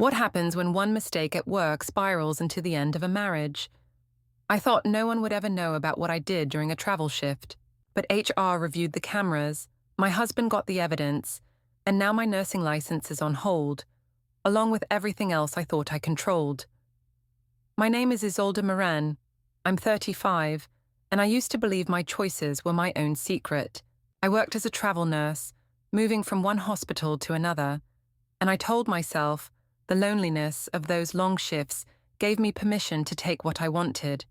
What happens when one mistake at work spirals into the end of a marriage? I thought no one would ever know about what I did during a travel shift, but HR reviewed the cameras, my husband got the evidence, and now my nursing license is on hold, along with everything else I thought I controlled. My name is Isolde Moran. I'm 35, and I used to believe my choices were my own secret. I worked as a travel nurse, moving from one hospital to another, and I told myself the loneliness of those long shifts gave me permission to take what I wanted.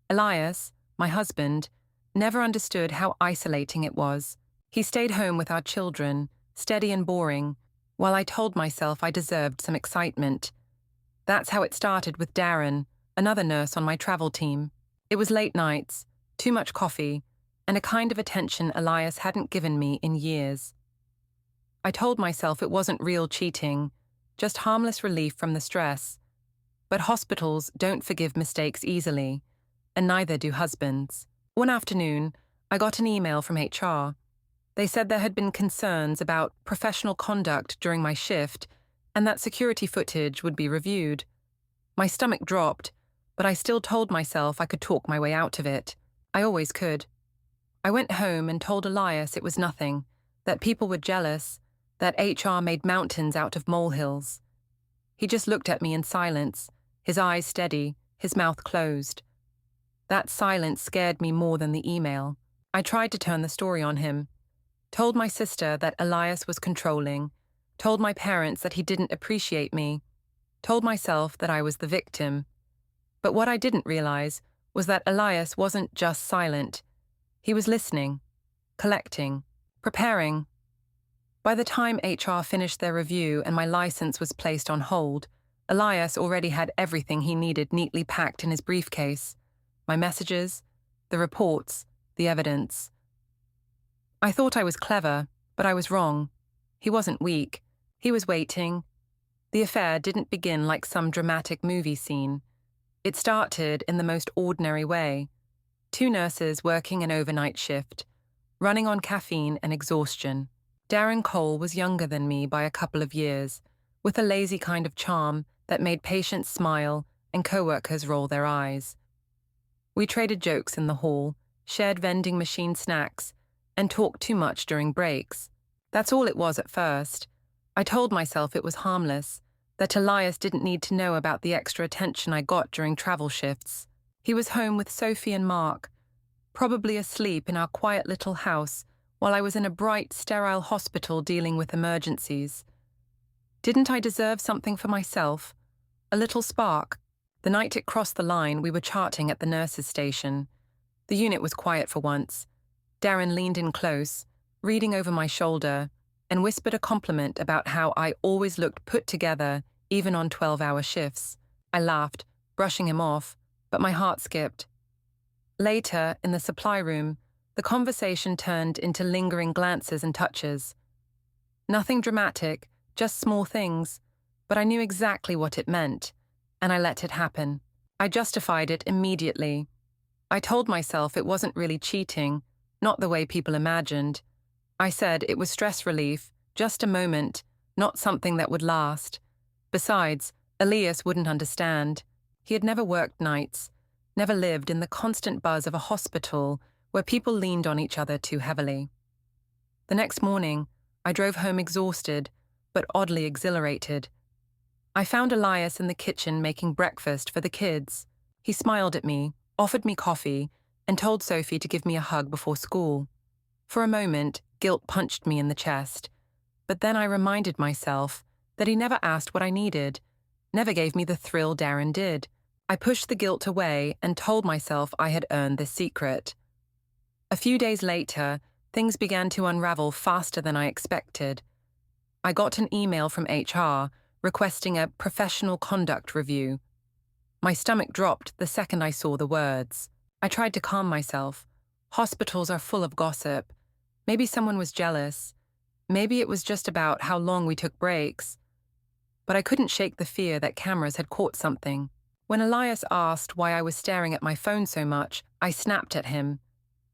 Elias, my husband, never understood how isolating it was. He stayed home with our children, steady and boring, while I told myself I deserved some excitement. That's how it started with Darren, another nurse on my travel team. It was late nights, too much coffee, and a kind of attention Elias hadn't given me in years. I told myself it wasn't real cheating, just harmless relief from the stress. But hospitals don't forgive mistakes easily, and neither do husbands. One afternoon, I got an email from HR. They said there had been concerns about professional conduct during my shift and that security footage would be reviewed. My stomach dropped, but I still told myself I could talk my way out of it. I always could. I went home and told Elias it was nothing, that people were jealous, that HR made mountains out of molehills. He just looked at me in silence, his eyes steady, his mouth closed. That silence scared me more than the email. I tried to turn the story on him. Told my sister that Elias was controlling, told my parents that he didn't appreciate me, told myself that I was the victim. But what I didn't realize was that Elias wasn't just silent. He was listening, collecting, preparing. By the time HR finished their review and my license was placed on hold, Elias already had everything he needed neatly packed in his briefcase. My messages, the reports, the evidence. I thought I was clever, but I was wrong. He wasn't weak. He was waiting. The affair didn't begin like some dramatic movie scene. It started in the most ordinary way. 2 nurses working an overnight shift, running on caffeine and exhaustion. Darren Cole was younger than me by a couple of years, with a lazy kind of charm that made patients smile and coworkers roll their eyes. We traded jokes in the hall, shared vending machine snacks, and talked too much during breaks. That's all it was at first. I told myself it was harmless, that Elias didn't need to know about the extra attention I got during travel shifts. He was home with Sophie and Mark, probably asleep in our quiet little house, while I was in a bright, sterile hospital dealing with emergencies. Didn't I deserve something for myself? A little spark? The night it crossed the line, we were charting at the nurses' station. The unit was quiet for once. Darren leaned in close, reading over my shoulder, and whispered a compliment about how I always looked put together, even on 12-hour shifts. I laughed, brushing him off, but my heart skipped. Later, in the supply room, the conversation turned into lingering glances and touches. Nothing dramatic, just small things, but I knew exactly what it meant, and I let it happen. I justified it immediately. I told myself it wasn't really cheating, not the way people imagined. I said it was stress relief, just a moment, not something that would last. Besides, Elias wouldn't understand. He had never worked nights, never lived in the constant buzz of a hospital where people leaned on each other too heavily. The next morning, I drove home exhausted, but oddly exhilarated. I found Elias in the kitchen making breakfast for the kids. He smiled at me, offered me coffee, and told Sophie to give me a hug before school. For a moment, guilt punched me in the chest, but then I reminded myself that he never asked what I needed, never gave me the thrill Darren did. I pushed the guilt away and told myself I had earned this secret. A few days later, things began to unravel faster than I expected. I got an email from HR requesting a professional conduct review. My stomach dropped the second I saw the words. I tried to calm myself. Hospitals are full of gossip. Maybe someone was jealous. Maybe it was just about how long we took breaks. But I couldn't shake the fear that cameras had caught something. When Elias asked why I was staring at my phone so much, I snapped at him.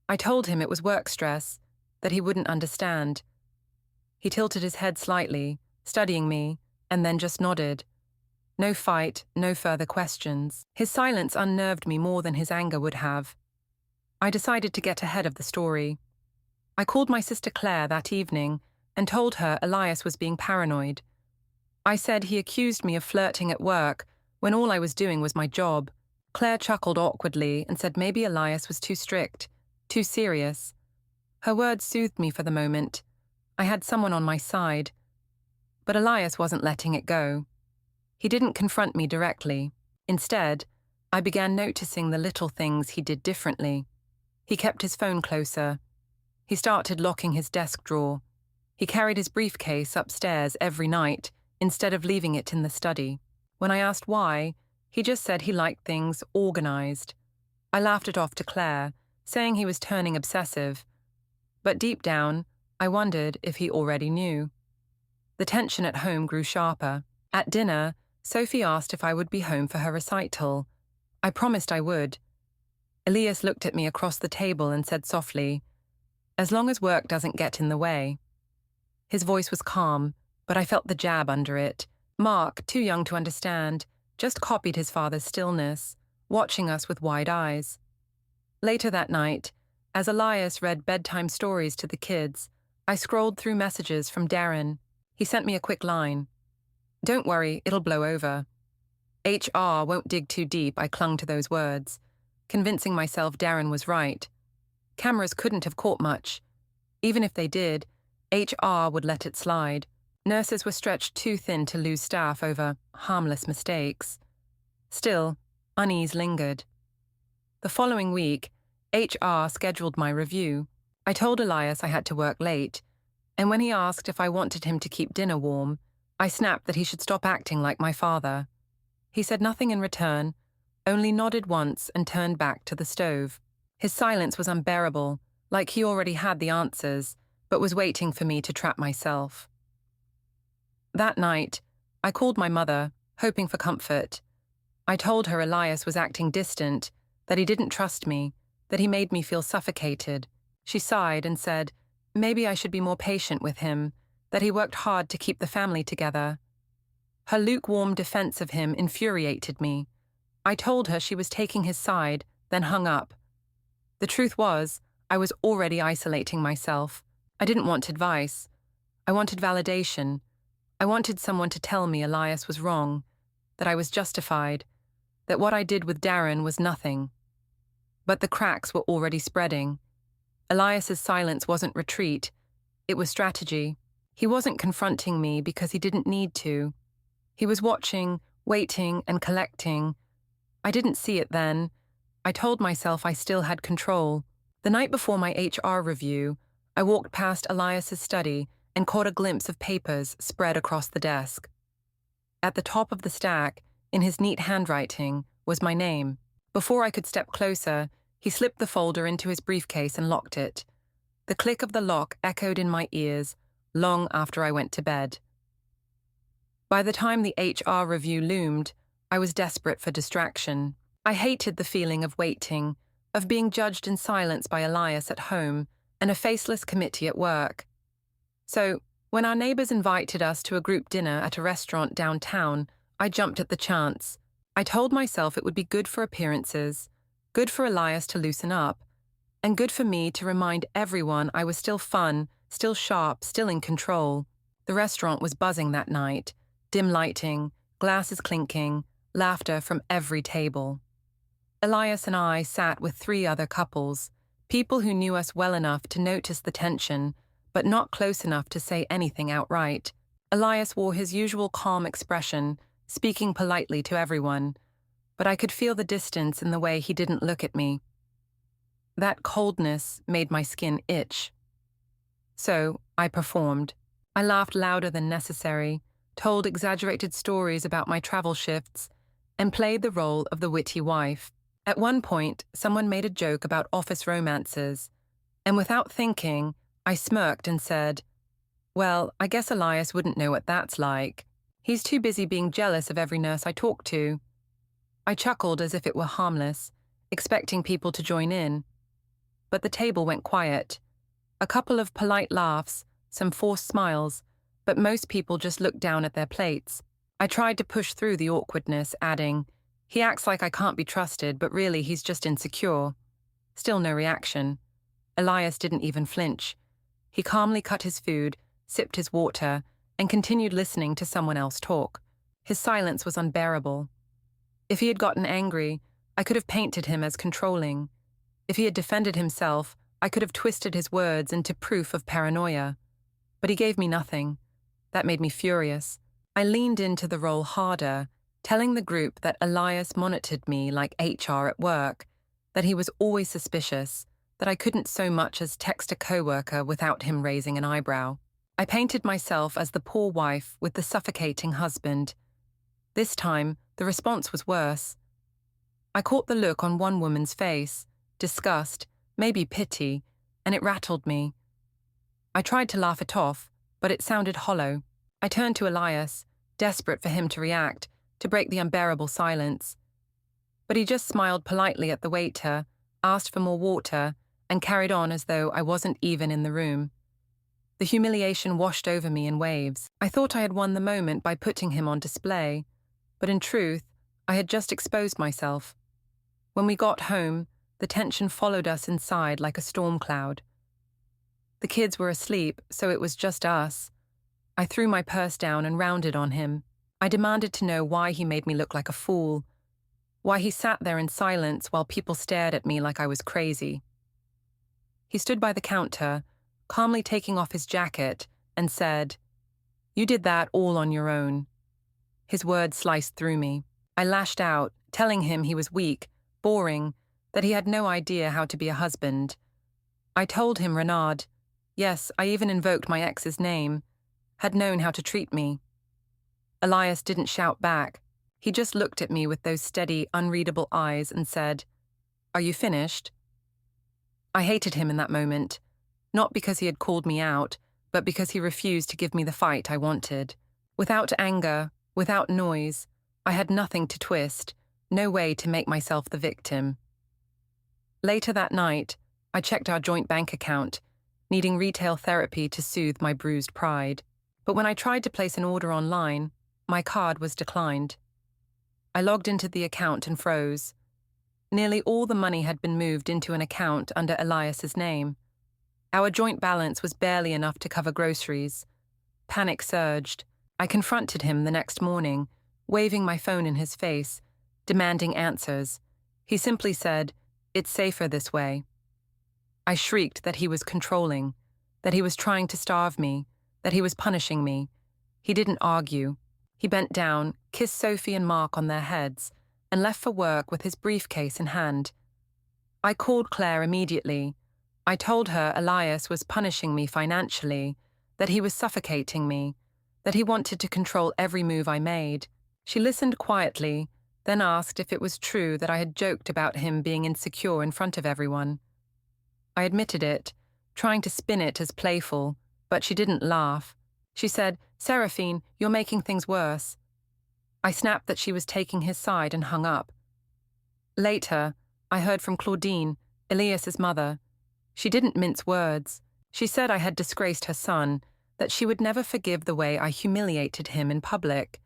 I told him it was work stress, that he wouldn't understand. He tilted his head slightly, studying me, and then just nodded. No fight, no further questions. His silence unnerved me more than his anger would have. I decided to get ahead of the story. I called my sister Claire that evening and told her Elias was being paranoid. I said he accused me of flirting at work when all I was doing was my job. Claire chuckled awkwardly and said maybe Elias was too strict, too serious. Her words soothed me for the moment. I had someone on my side. But Elias wasn't letting it go. He didn't confront me directly. Instead, I began noticing the little things he did differently. He kept his phone closer. He started locking his desk drawer. He carried his briefcase upstairs every night instead of leaving it in the study. When I asked why, he just said he liked things organized. I laughed it off to Claire, saying he was turning obsessive. But deep down, I wondered if he already knew. The tension at home grew sharper. At dinner, Sophie asked if I would be home for her recital. I promised I would. Elias looked at me across the table and said softly, "As long as work doesn't get in the way." His voice was calm, but I felt the jab under it. Mark, too young to understand, just copied his father's stillness, watching us with wide eyes. Later that night, as Elias read bedtime stories to the kids, I scrolled through messages from Darren. He sent me a quick line. "Don't worry, it'll blow over." HR won't dig too deep, I clung to those words, convincing myself Darren was right. Cameras couldn't have caught much. Even if they did, HR would let it slide. Nurses were stretched too thin to lose staff over harmless mistakes. Still, unease lingered. The following week, HR scheduled my review. I told Elias I had to work late, and when he asked if I wanted him to keep dinner warm, I snapped that he should stop acting like my father. He said nothing in return, only nodded once and turned back to the stove. His silence was unbearable, like he already had the answers, but was waiting for me to trap myself. That night, I called my mother, hoping for comfort. I told her Elias was acting distant, that he didn't trust me, that he made me feel suffocated. She sighed and said, maybe I should be more patient with him, that he worked hard to keep the family together. Her lukewarm defense of him infuriated me. I told her she was taking his side, then hung up. The truth was, I was already isolating myself. I didn't want advice. I wanted validation. I wanted someone to tell me Elias was wrong, that I was justified, that what I did with Darren was nothing. But the cracks were already spreading. Elias's silence wasn't retreat. It was strategy. He wasn't confronting me because he didn't need to. He was watching, waiting, and collecting. I didn't see it then. I told myself I still had control. The night before my HR review, I walked past Elias's study and caught a glimpse of papers spread across the desk. At the top of the stack, in his neat handwriting, was my name. Before I could step closer, he slipped the folder into his briefcase and locked it. The click of the lock echoed in my ears long after I went to bed. By the time the HR review loomed, I was desperate for distraction. I hated the feeling of waiting, of being judged in silence by Elias at home and a faceless committee at work. So, when our neighbors invited us to a group dinner at a restaurant downtown, I jumped at the chance. I told myself it would be good for appearances, good for Elias to loosen up, and good for me to remind everyone I was still fun, still sharp, still in control. The restaurant was buzzing that night, dim lighting, glasses clinking, laughter from every table. Elias and I sat with 3 other couples, people who knew us well enough to notice the tension, but not close enough to say anything outright. Elias wore his usual calm expression, speaking politely to everyone, but I could feel the distance in the way he didn't look at me. That coldness made my skin itch. So, I performed. I laughed louder than necessary, told exaggerated stories about my travel shifts, and played the role of the witty wife. At one point, someone made a joke about office romances, and without thinking, I smirked and said, well, I guess Elias wouldn't know what that's like. He's too busy being jealous of every nurse I talk to. I chuckled as if it were harmless, expecting people to join in. But the table went quiet. A couple of polite laughs, some forced smiles, but most people just looked down at their plates. I tried to push through the awkwardness, adding, "He acts like I can't be trusted, but really he's just insecure." Still no reaction. Elias didn't even flinch. He calmly cut his food, sipped his water, and continued listening to someone else talk. His silence was unbearable. If he had gotten angry, I could have painted him as controlling. If he had defended himself, I could have twisted his words into proof of paranoia. But he gave me nothing. That made me furious. I leaned into the role harder, telling the group that Elias monitored me like HR at work, that he was always suspicious, that I couldn't so much as text a coworker without him raising an eyebrow. I painted myself as the poor wife with the suffocating husband. This time, the response was worse. I caught the look on one woman's face, disgust, maybe pity, and it rattled me. I tried to laugh it off, but it sounded hollow. I turned to Elias, desperate for him to react, to break the unbearable silence. But he just smiled politely at the waiter, asked for more water, and carried on as though I wasn't even in the room. The humiliation washed over me in waves. I thought I had won the moment by putting him on display, but in truth, I had just exposed myself. When we got home, the tension followed us inside like a storm cloud. The kids were asleep, so it was just us. I threw my purse down and rounded on him. I demanded to know why he made me look like a fool, why he sat there in silence while people stared at me like I was crazy. He stood by the counter, calmly taking off his jacket, and said, "You did that all on your own." His words sliced through me. I lashed out, telling him he was weak, boring, that he had no idea how to be a husband. I told him Renard, yes, I even invoked my ex's name, had known how to treat me. Elias didn't shout back. He just looked at me with those steady, unreadable eyes and said, "Are you finished?" I hated him in that moment, not because he had called me out, but because he refused to give me the fight I wanted. Without anger, without noise, I had nothing to twist, no way to make myself the victim. Later that night, I checked our joint bank account, needing retail therapy to soothe my bruised pride. But when I tried to place an order online, my card was declined. I logged into the account and froze. Nearly all the money had been moved into an account under Elias's name. Our joint balance was barely enough to cover groceries. Panic surged. I confronted him the next morning, waving my phone in his face, demanding answers. He simply said, "It's safer this way." I shrieked that he was controlling, that he was trying to starve me, that he was punishing me. He didn't argue. He bent down, kissed Sophie and Mark on their heads, and left for work with his briefcase in hand. I called Claire immediately. I told her Elias was punishing me financially, that he was suffocating me, that he wanted to control every move I made. She listened quietly, then asked if it was true that I had joked about him being insecure in front of everyone. I admitted it, trying to spin it as playful, but she didn't laugh. She said, "Seraphine, you're making things worse." I snapped that she was taking his side and hung up. Later, I heard from Claudine, Elias's mother. She didn't mince words. She said I had disgraced her son, that she would never forgive the way I humiliated him in public.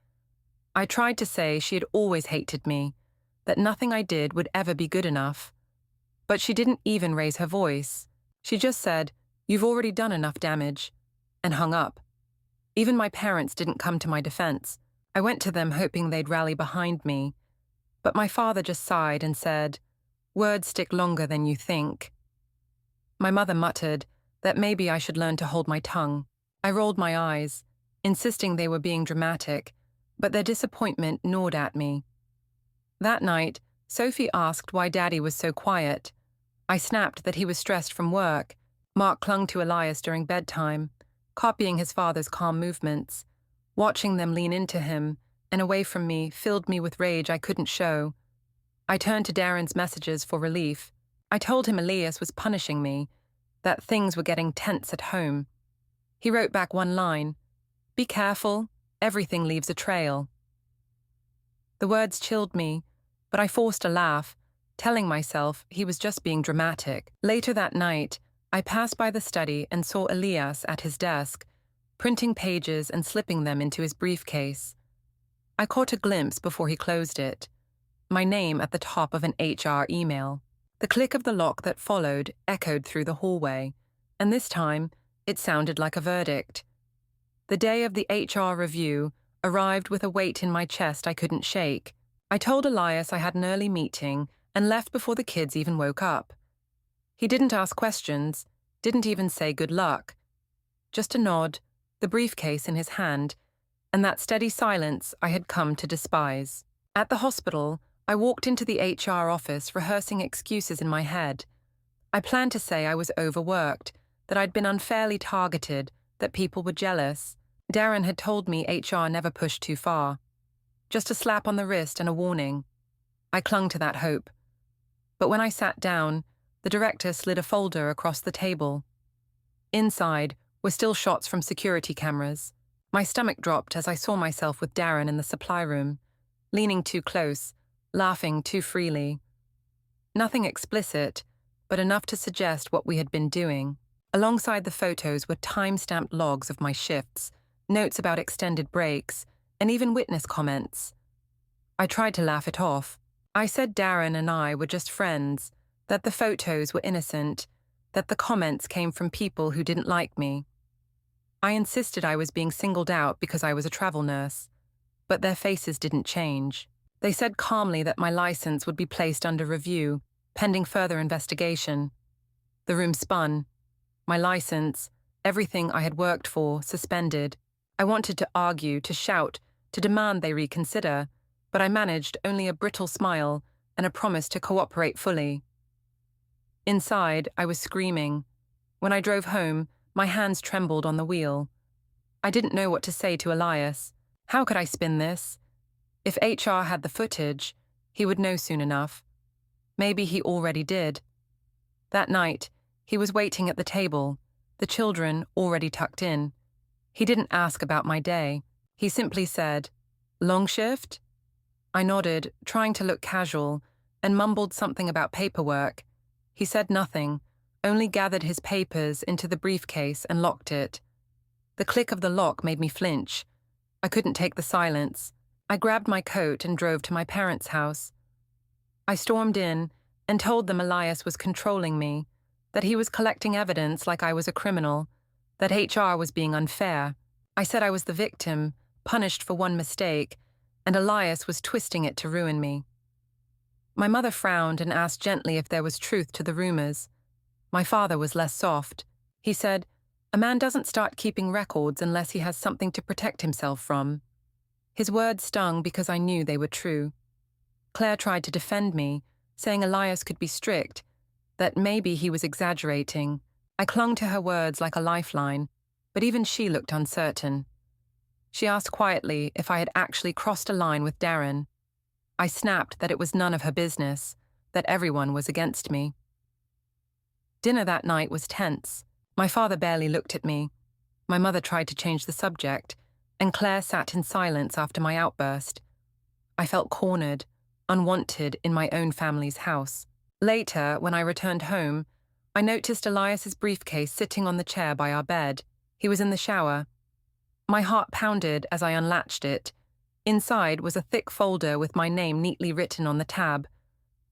I tried to say she had always hated me, that nothing I did would ever be good enough. But she didn't even raise her voice. She just said, "You've already done enough damage," and hung up. Even my parents didn't come to my defense. I went to them hoping they'd rally behind me. But my father just sighed and said, "Words stick longer than you think." My mother muttered that maybe I should learn to hold my tongue. I rolled my eyes, insisting they were being dramatic, but their disappointment gnawed at me. That night, Sophie asked why Daddy was so quiet. I snapped that he was stressed from work. Mark clung to Elias during bedtime, copying his father's calm movements. Watching them lean into him and away from me filled me with rage I couldn't show. I turned to Darren's messages for relief. I told him Elias was punishing me, that things were getting tense at home. He wrote back one line, "Be careful, everything leaves a trail." The words chilled me, but I forced a laugh, telling myself he was just being dramatic. Later that night, I passed by the study and saw Elias at his desk, printing pages and slipping them into his briefcase. I caught a glimpse before he closed it. My name at the top of an HR email. The click of the lock that followed echoed through the hallway, and this time it sounded like a verdict. The day of the HR review arrived with a weight in my chest I couldn't shake. I told Elias I had an early meeting and left before the kids even woke up. He didn't ask questions, didn't even say good luck. Just a nod, the briefcase in his hand, and that steady silence I had come to despise. At the hospital, I walked into the HR office rehearsing excuses in my head. I planned to say I was overworked, that I'd been unfairly targeted, that people were jealous. Darren had told me HR never pushed too far. Just a slap on the wrist and a warning. I clung to that hope. But when I sat down, the director slid a folder across the table. Inside were still shots from security cameras. My stomach dropped as I saw myself with Darren in the supply room, leaning too close, laughing too freely. Nothing explicit, but enough to suggest what we had been doing. Alongside the photos were time-stamped logs of my shifts, notes about extended breaks, and even witness comments. I tried to laugh it off. I said Darren and I were just friends, that the photos were innocent, that the comments came from people who didn't like me. I insisted I was being singled out because I was a travel nurse, but their faces didn't change. They said calmly that my license would be placed under review, pending further investigation. The room spun. My license, everything I had worked for, suspended. I wanted to argue, to shout, to demand they reconsider, but I managed only a brittle smile and a promise to cooperate fully. Inside, I was screaming. When I drove home, my hands trembled on the wheel. I didn't know what to say to Elias. How could I spin this? If HR had the footage, he would know soon enough. Maybe he already did. That night, he was waiting at the table, the children already tucked in. He didn't ask about my day. He simply said, "Long shift?" I nodded, trying to look casual, and mumbled something about paperwork. He said nothing, only gathered his papers into the briefcase and locked it. The click of the lock made me flinch. I couldn't take the silence. I grabbed my coat and drove to my parents' house. I stormed in and told them Elias was controlling me, that he was collecting evidence like I was a criminal, that HR was being unfair. I said I was the victim, punished for one mistake, and Elias was twisting it to ruin me. My mother frowned and asked gently if there was truth to the rumors. My father was less soft. He said, "A man doesn't start keeping records unless he has something to protect himself from." His words stung because I knew they were true. Claire tried to defend me, saying Elias could be strict, that maybe he was exaggerating. I clung to her words like a lifeline, but even she looked uncertain. She asked quietly if I had actually crossed a line with Darren. I snapped that it was none of her business, that everyone was against me. Dinner that night was tense. My father barely looked at me. My mother tried to change the subject, and Claire sat in silence after my outburst. I felt cornered, unwanted in my own family's house. Later, when I returned home, I noticed Elias's briefcase sitting on the chair by our bed. He was in the shower. My heart pounded as I unlatched it. Inside was a thick folder with my name neatly written on the tab.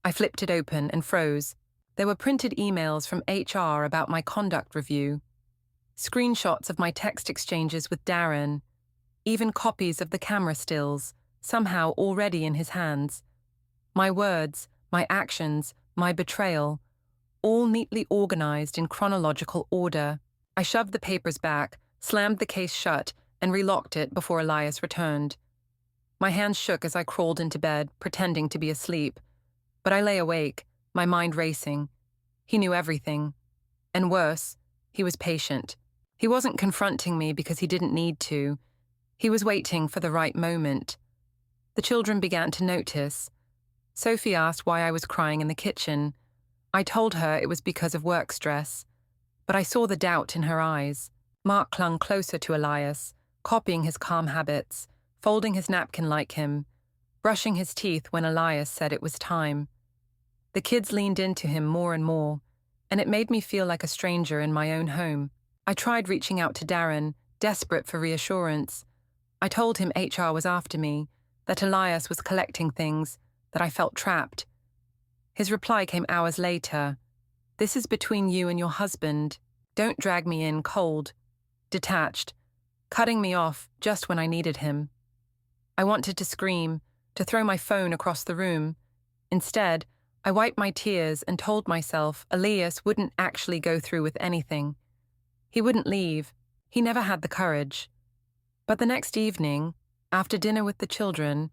I flipped it open and froze. There were printed emails from HR about my conduct review, screenshots of my text exchanges with Darren, even copies of the camera stills, somehow already in his hands. My words, my actions, my betrayal, all neatly organized in chronological order. I shoved the papers back, slammed the case shut, and relocked it before Elias returned. My hands shook as I crawled into bed, pretending to be asleep. But I lay awake, my mind racing. He knew everything. And worse, he was patient. He wasn't confronting me because he didn't need to. He was waiting for the right moment. The children began to notice. Sophie asked why I was crying in the kitchen. I told her it was because of work stress. But I saw the doubt in her eyes. Mark clung closer to Elias, copying his calm habits, folding his napkin like him, brushing his teeth when Elias said it was time. The kids leaned into him more and more, and it made me feel like a stranger in my own home. I tried reaching out to Darren, Desperate for reassurance, I told him HR was after me, that Elias was collecting things, that I felt trapped. His reply came hours later. "This is between you and your husband. Don't drag me in cold." Detached, cutting me off just when I needed him. I wanted to scream, to throw my phone across the room. Instead, I wiped my tears and told myself Elias wouldn't actually go through with anything. He wouldn't leave. He never had the courage. But the next evening, after dinner with the children,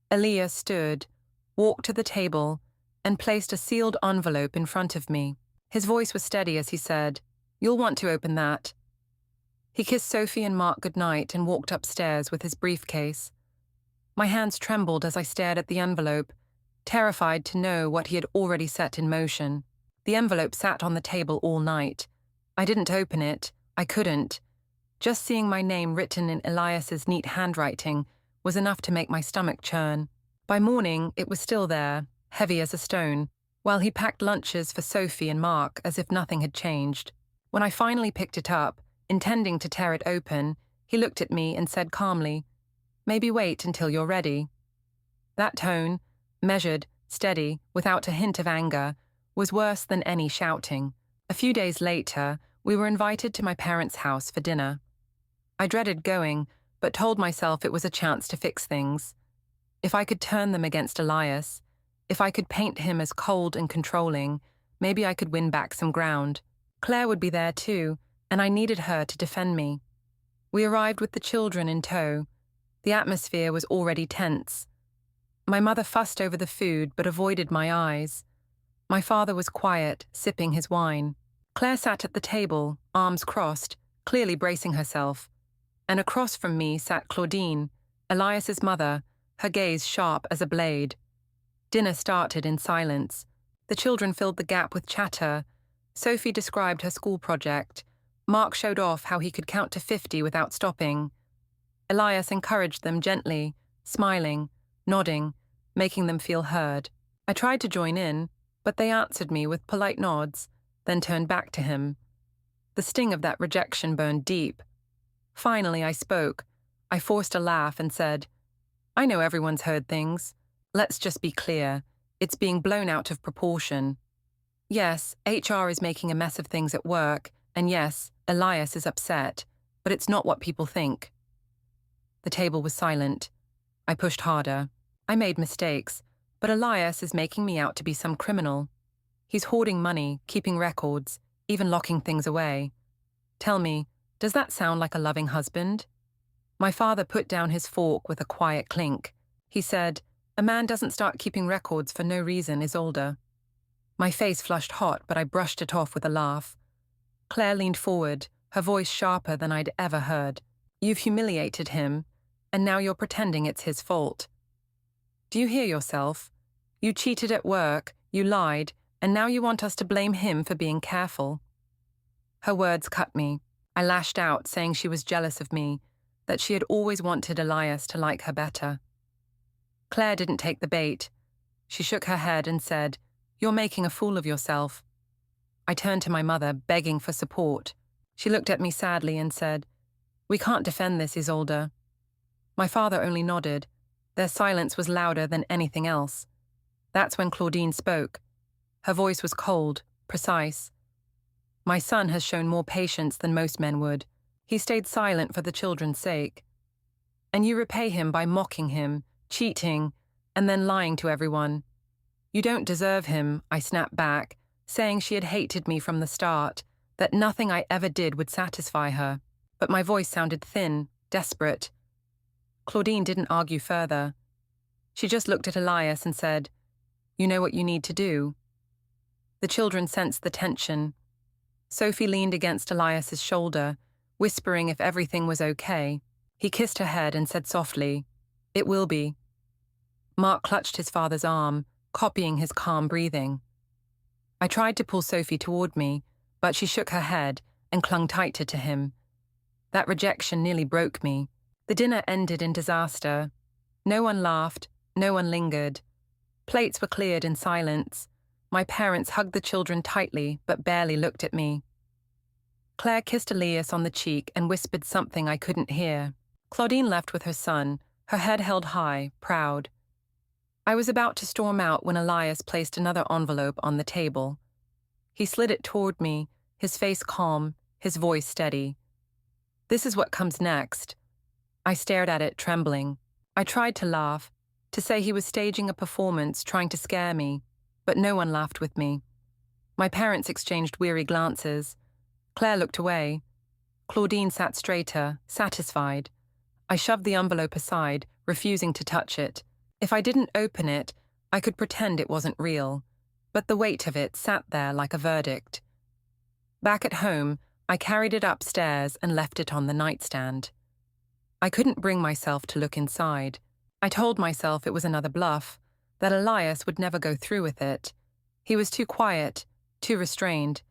Elias stood, walked to the table, and placed a sealed envelope in front of me. His voice was steady as he said, "You'll want to open that." He kissed Sophie and Mark goodnight and walked upstairs with his briefcase. My hands trembled as I stared at the envelope, terrified to know what he had already set in motion. The envelope sat on the table all night. I didn't open it. I couldn't. Just seeing my name written in Elias's neat handwriting was enough to make my stomach churn. By morning, it was still there, heavy as a stone, while he packed lunches for Sophie and Mark as if nothing had changed. When I finally picked it up, intending to tear it open, he looked at me and said calmly, "Maybe wait until you're ready." That tone, measured, steady, without a hint of anger, was worse than any shouting. A few days later, we were invited to my parents' house for dinner. I dreaded going, but told myself it was a chance to fix things. If I could turn them against Elias, if I could paint him as cold and controlling, maybe I could win back some ground. Claire would be there too, and I needed her to defend me. We arrived with the children in tow. The atmosphere was already tense. My mother fussed over the food but avoided my eyes. My father was quiet, sipping his wine. Claire sat at the table, arms crossed, clearly bracing herself. And across from me sat Claudine, Elias's mother, her gaze sharp as a blade. Dinner started in silence. The children filled the gap with chatter. Sophie described her school project. Mark showed off how he could count to 50 without stopping. Elias encouraged them gently, smiling, nodding, making them feel heard. I tried to join in, but they answered me with polite nods, then turned back to him. The sting of that rejection burned deep. Finally, I spoke. I forced a laugh and said, "I know everyone's heard things. Let's just be clear. It's being blown out of proportion. Yes, HR is making a mess of things at work, and yes, Elias is upset, but it's not what people think." The table was silent. I pushed harder. "I made mistakes, but Elias is making me out to be some criminal. He's hoarding money, keeping records, even locking things away. Tell me, does that sound like a loving husband?" My father put down his fork with a quiet clink. He said, "A man doesn't start keeping records for no reason, Isolde." My face flushed hot, but I brushed it off with a laugh. Claire leaned forward, her voice sharper than I'd ever heard. "You've humiliated him, and now you're pretending it's his fault. Do you hear yourself? You cheated at work, you lied, and now you want us to blame him for being careful." Her words cut me. I lashed out, saying she was jealous of me, that she had always wanted Elias to like her better. Claire didn't take the bait. She shook her head and said, "You're making a fool of yourself." I turned to my mother, begging for support. She looked at me sadly and said, "We can't defend this, Isolde." My father only nodded. Their silence was louder than anything else. That's when Claudine spoke. Her voice was cold, precise. "My son has shown more patience than most men would. He stayed silent for the children's sake. And you repay him by mocking him, cheating, and then lying to everyone. You don't deserve him," I snapped back, saying she had hated me from the start, that nothing I ever did would satisfy her. But my voice sounded thin, desperate. Claudine didn't argue further. She just looked at Elias and said, "You know what you need to do." The children sensed the tension. Sophie leaned against Elias's shoulder, whispering if everything was okay. He kissed her head and said softly, "It will be." Mark clutched his father's arm, copying his calm breathing. I tried to pull Sophie toward me, but she shook her head and clung tighter to him. That rejection nearly broke me. The dinner ended in disaster. No one laughed, no one lingered. Plates were cleared in silence. My parents hugged the children tightly but barely looked at me. Claire kissed Elias on the cheek and whispered something I couldn't hear. Claudine left with her son, her head held high, proud. I was about to storm out when Elias placed another envelope on the table. He slid it toward me, his face calm, his voice steady. "This is what comes next." I stared at it, trembling. I tried to laugh, to say he was staging a performance, trying to scare me, but no one laughed with me. My parents exchanged weary glances. Claire looked away. Claudine sat straighter, satisfied. I shoved the envelope aside, refusing to touch it. If I didn't open it, I could pretend it wasn't real, but the weight of it sat there like a verdict. Back at home, I carried it upstairs and left it on the nightstand. I couldn't bring myself to look inside. I told myself it was another bluff, that Elias would never go through with it. He was too quiet, too restrained.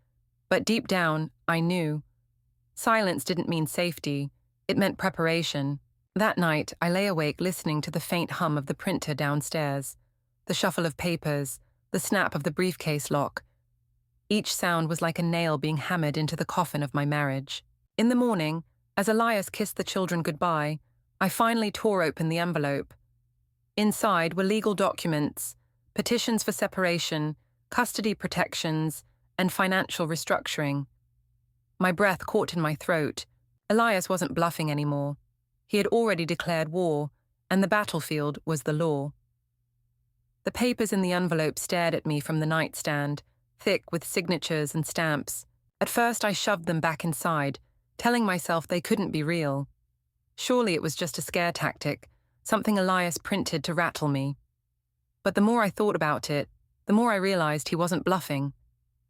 But deep down, I knew. Silence didn't mean safety. It meant preparation. That night, I lay awake listening to the faint hum of the printer downstairs, the shuffle of papers, the snap of the briefcase lock. Each sound was like a nail being hammered into the coffin of my marriage. In the morning, as Elias kissed the children goodbye, I finally tore open the envelope. Inside were legal documents, petitions for separation, custody protections, and financial restructuring. My breath caught in my throat. Elias wasn't bluffing anymore. He had already declared war, and the battlefield was the law. The papers in the envelope stared at me from the nightstand, thick with signatures and stamps. At first I shoved them back inside, telling myself they couldn't be real. Surely it was just a scare tactic, something Elias printed to rattle me. But the more I thought about it, the more I realized he wasn't bluffing.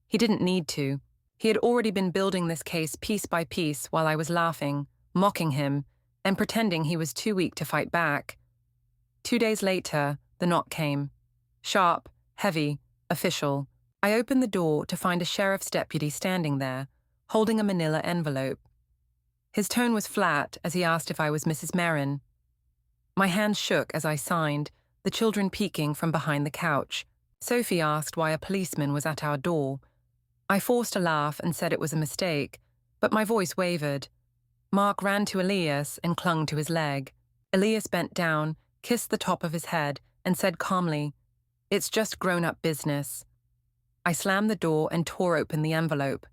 He didn't need to. He had already been building this case piece by piece while I was laughing, mocking him, and pretending he was too weak to fight back. 2 days later, the knock came. Sharp, heavy, official. I opened the door to find a sheriff's deputy standing there, holding a manila envelope. His tone was flat as he asked if I was Mrs. Merrin. My hands shook as I signed, the children peeking from behind the couch. Sophie asked why a policeman was at our door. I forced a laugh and said it was a mistake, but my voice wavered. Mark ran to Elias and clung to his leg. Elias bent down, kissed the top of his head, and said calmly, "It's just grown-up business." I slammed the door and tore open the envelope.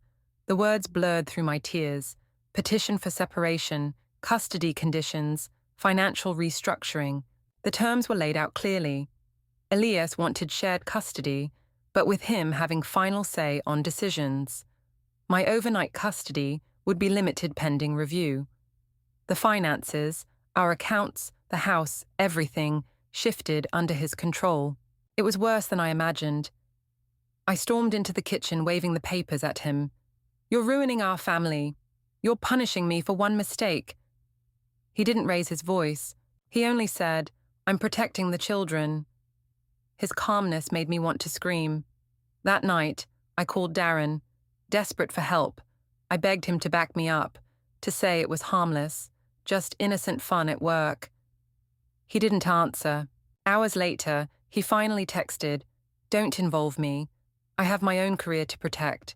The words blurred through my tears. Petition for separation, custody conditions, financial restructuring. The terms were laid out clearly. Elias wanted shared custody, but with him having final say on decisions. My overnight custody would be limited pending review. The finances, our accounts, the house, everything, shifted under his control. It was worse than I imagined. I stormed into the kitchen waving the papers at him. "You're ruining our family. You're punishing me for one mistake." He didn't raise his voice. He only said, "I'm protecting the children." His calmness made me want to scream. That night, I called Darren, desperate for help. I begged him to back me up, to say it was harmless, just innocent fun at work. He didn't answer. Hours later, he finally texted, "Don't involve me. I have my own career to protect."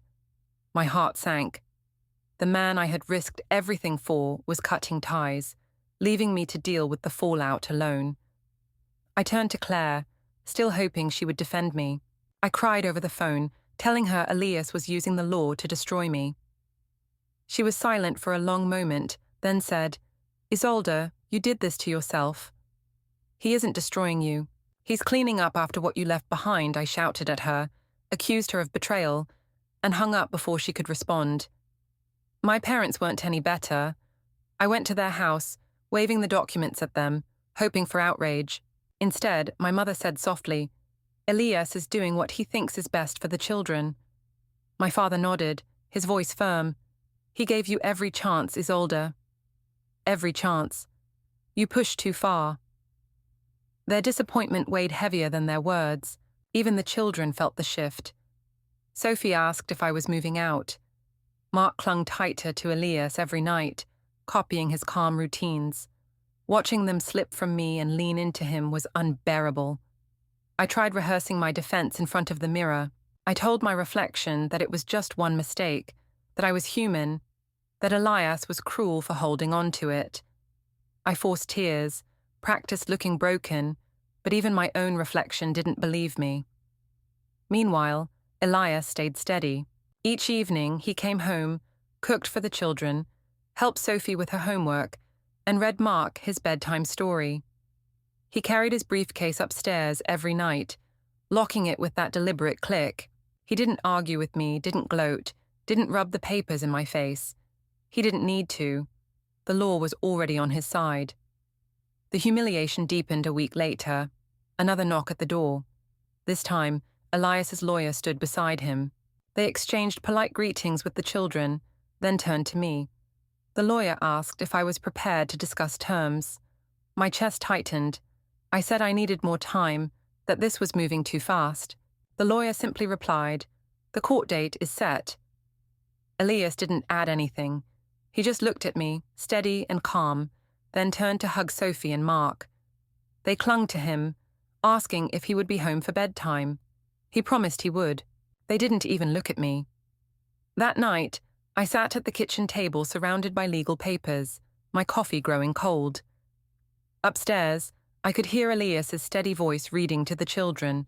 My heart sank. The man I had risked everything for was cutting ties, leaving me to deal with the fallout alone. I turned to Claire, still hoping she would defend me. I cried over the phone, telling her Elias was using the law to destroy me. She was silent for a long moment, then said, "Isolde, you did this to yourself." "He isn't destroying you. He's cleaning up after what you left behind," I shouted at her, accused her of betrayal, and hung up before she could respond. My parents weren't any better. I went to their house, waving the documents at them, hoping for outrage. Instead, my mother said softly, "Elias is doing what he thinks is best for the children." My father nodded, his voice firm. "He gave you every chance, Isolde. Every chance. You pushed too far." Their disappointment weighed heavier than their words. Even the children felt the shift. Sophie asked if I was moving out. Mark clung tighter to Elias every night, copying his calm routines. Watching them slip from me and lean into him was unbearable. I tried rehearsing my defense in front of the mirror. I told my reflection that it was just one mistake, that I was human, that Elias was cruel for holding on to it. I forced tears, practiced looking broken, but even my own reflection didn't believe me. Meanwhile, Elias stayed steady. Each evening, he came home, cooked for the children, helped Sophie with her homework, and read Mark his bedtime story. He carried his briefcase upstairs every night, locking it with that deliberate click. He didn't argue with me, didn't gloat, didn't rub the papers in my face. He didn't need to. The law was already on his side. The humiliation deepened a week later. Another knock at the door. This time, Elias's lawyer stood beside him. They exchanged polite greetings with the children, then turned to me. The lawyer asked if I was prepared to discuss terms. My chest tightened. I said I needed more time, that this was moving too fast. The lawyer simply replied, "The court date is set." Elias didn't add anything. He just looked at me, steady and calm, then turned to hug Sophie and Mark. They clung to him, asking if he would be home for bedtime. He promised he would. They didn't even look at me. That night, I sat at the kitchen table surrounded by legal papers, my coffee growing cold. Upstairs, I could hear Elias's steady voice reading to the children,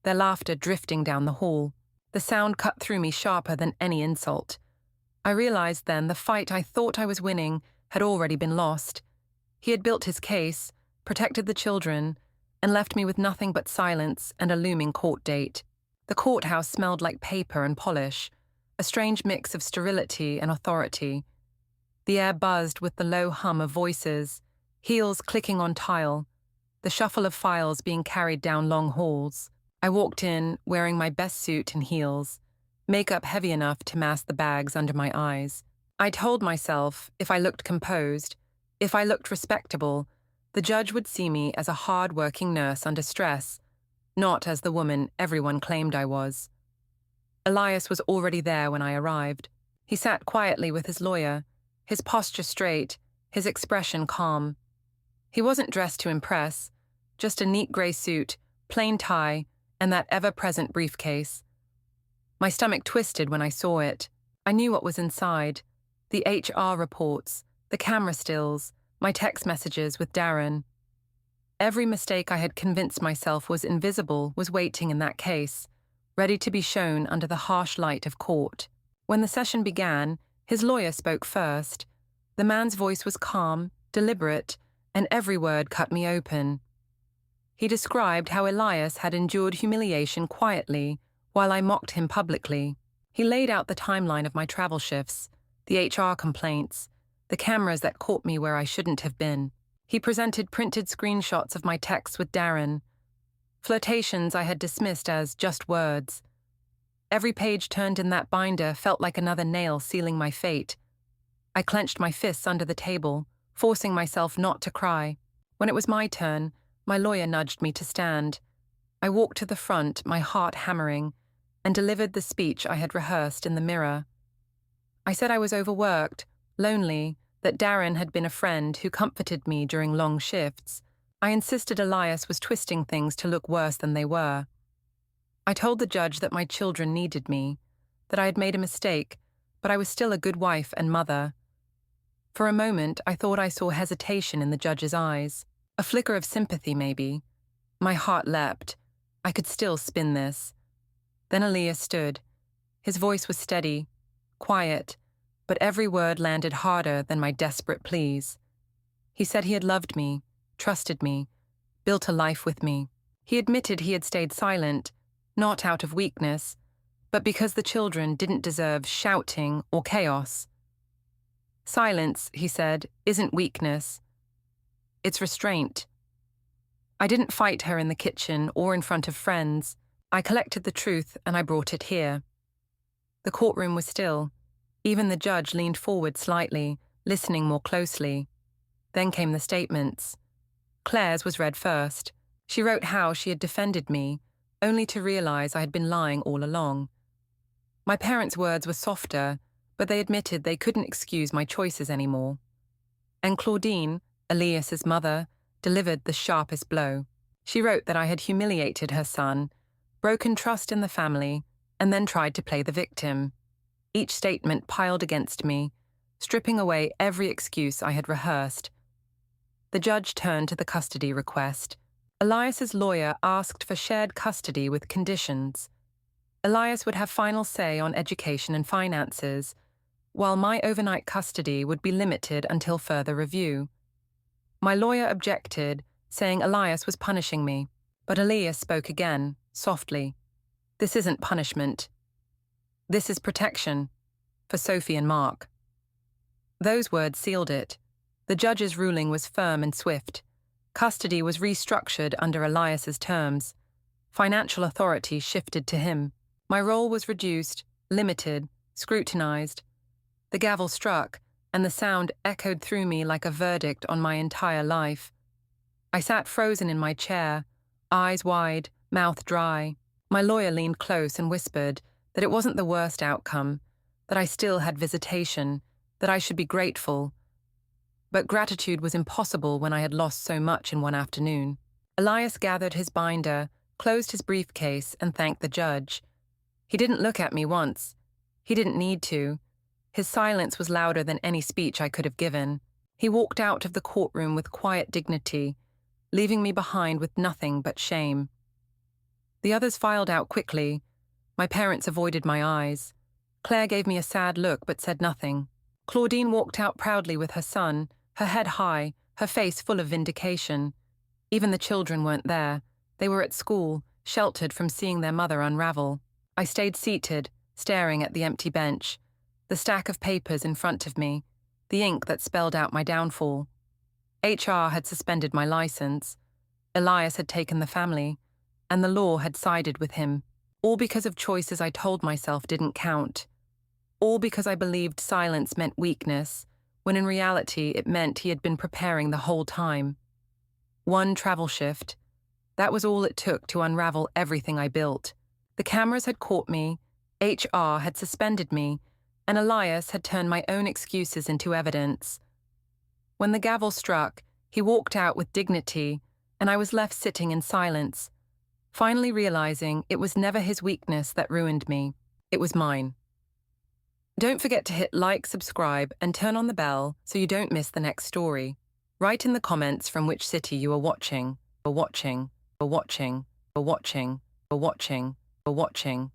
their laughter drifting down the hall. The sound cut through me sharper than any insult. I realized then the fight I thought I was winning had already been lost. He had built his case, protected the children, and left me with nothing but silence and a looming court date. The courthouse smelled like paper and polish, a strange mix of sterility and authority. The air buzzed with the low hum of voices, heels clicking on tile, the shuffle of files being carried down long halls. I walked in, wearing my best suit and heels, makeup heavy enough to mask the bags under my eyes. I told myself, if I looked composed, if I looked respectable, the judge would see me as a hard-working nurse under stress, not as the woman everyone claimed I was. Elias was already there when I arrived. He sat quietly with his lawyer, his posture straight, his expression calm. He wasn't dressed to impress, just a neat grey suit, plain tie, and that ever-present briefcase. My stomach twisted when I saw it. I knew what was inside. The HR reports, the camera stills, my text messages with Darren. Every mistake I had convinced myself was invisible was waiting in that case, ready to be shown under the harsh light of court. When the session began, his lawyer spoke first. The man's voice was calm, deliberate, and every word cut me open. He described how Elias had endured humiliation quietly, while I mocked him publicly. He laid out the timeline of my travel shifts, the HR complaints, the cameras that caught me where I shouldn't have been. He presented printed screenshots of my texts with Darren, flirtations I had dismissed as just words. Every page turned in that binder felt like another nail sealing my fate. I clenched my fists under the table, forcing myself not to cry. When it was my turn, my lawyer nudged me to stand. I walked to the front, my heart hammering, and delivered the speech I had rehearsed in the mirror. I said I was overworked, lonely, that Darren had been a friend who comforted me during long shifts. I insisted Elias was twisting things to look worse than they were. I told the judge that my children needed me, that I had made a mistake, but I was still a good wife and mother. For a moment, I thought I saw hesitation in the judge's eyes. A flicker of sympathy, maybe. My heart leapt. I could still spin this. Then Elias stood. His voice was steady, quiet, but every word landed harder than my desperate pleas. He said he had loved me, trusted me, built a life with me. He admitted he had stayed silent, not out of weakness, but because the children didn't deserve shouting or chaos. Silence, he said, isn't weakness. It's restraint. I didn't fight her in the kitchen or in front of friends. I collected the truth and I brought it here. The courtroom was still. Even the judge leaned forward slightly, listening more closely. Then came the statements. Claire's was read first. She wrote how she had defended me, only to realize I had been lying all along. My parents' words were softer, but they admitted they couldn't excuse my choices anymore. And Claudine, Elias's mother, delivered the sharpest blow. She wrote that I had humiliated her son, broken trust in the family, and then tried to play the victim. Each statement piled against me, stripping away every excuse I had rehearsed. The judge turned to the custody request. Elias's lawyer asked for shared custody with conditions. Elias would have final say on education and finances, while my overnight custody would be limited until further review. My lawyer objected, saying Elias was punishing me, but Elias spoke again, softly. This isn't punishment. This is protection, for Sophie and Mark. Those words sealed it. The judge's ruling was firm and swift. Custody was restructured under Elias's terms. Financial authority shifted to him. My role was reduced, limited, scrutinized. The gavel struck, and the sound echoed through me like a verdict on my entire life. I sat frozen in my chair, eyes wide, mouth dry. My lawyer leaned close and whispered that it wasn't the worst outcome, that I still had visitation, that I should be grateful. But gratitude was impossible when I had lost so much in one afternoon. Elias gathered his binder, closed his briefcase, and thanked the judge. He didn't look at me once. He didn't need to. His silence was louder than any speech I could have given. He walked out of the courtroom with quiet dignity, leaving me behind with nothing but shame. The others filed out quickly. My parents avoided my eyes. Claire gave me a sad look but said nothing. Claudine walked out proudly with her son, her head high, her face full of vindication. Even the children weren't there. They were at school, sheltered from seeing their mother unravel. I stayed seated, staring at the empty bench, the stack of papers in front of me, the ink that spelled out my downfall. HR had suspended my license. Elias had taken the family, and the law had sided with him, all because of choices I told myself didn't count. All because I believed silence meant weakness, when in reality it meant he had been preparing the whole time. One travel shift. That was all it took to unravel everything I built. The cameras had caught me, HR had suspended me, and Elias had turned my own excuses into evidence. When the gavel struck, he walked out with dignity, and I was left sitting in silence, finally realizing it was never his weakness that ruined me. It was mine. Don't forget to hit like, subscribe, and turn on the bell so you don't miss the next story. Write in the comments from which city you are watching, or watching, or watching, or watching, or watching, or watching.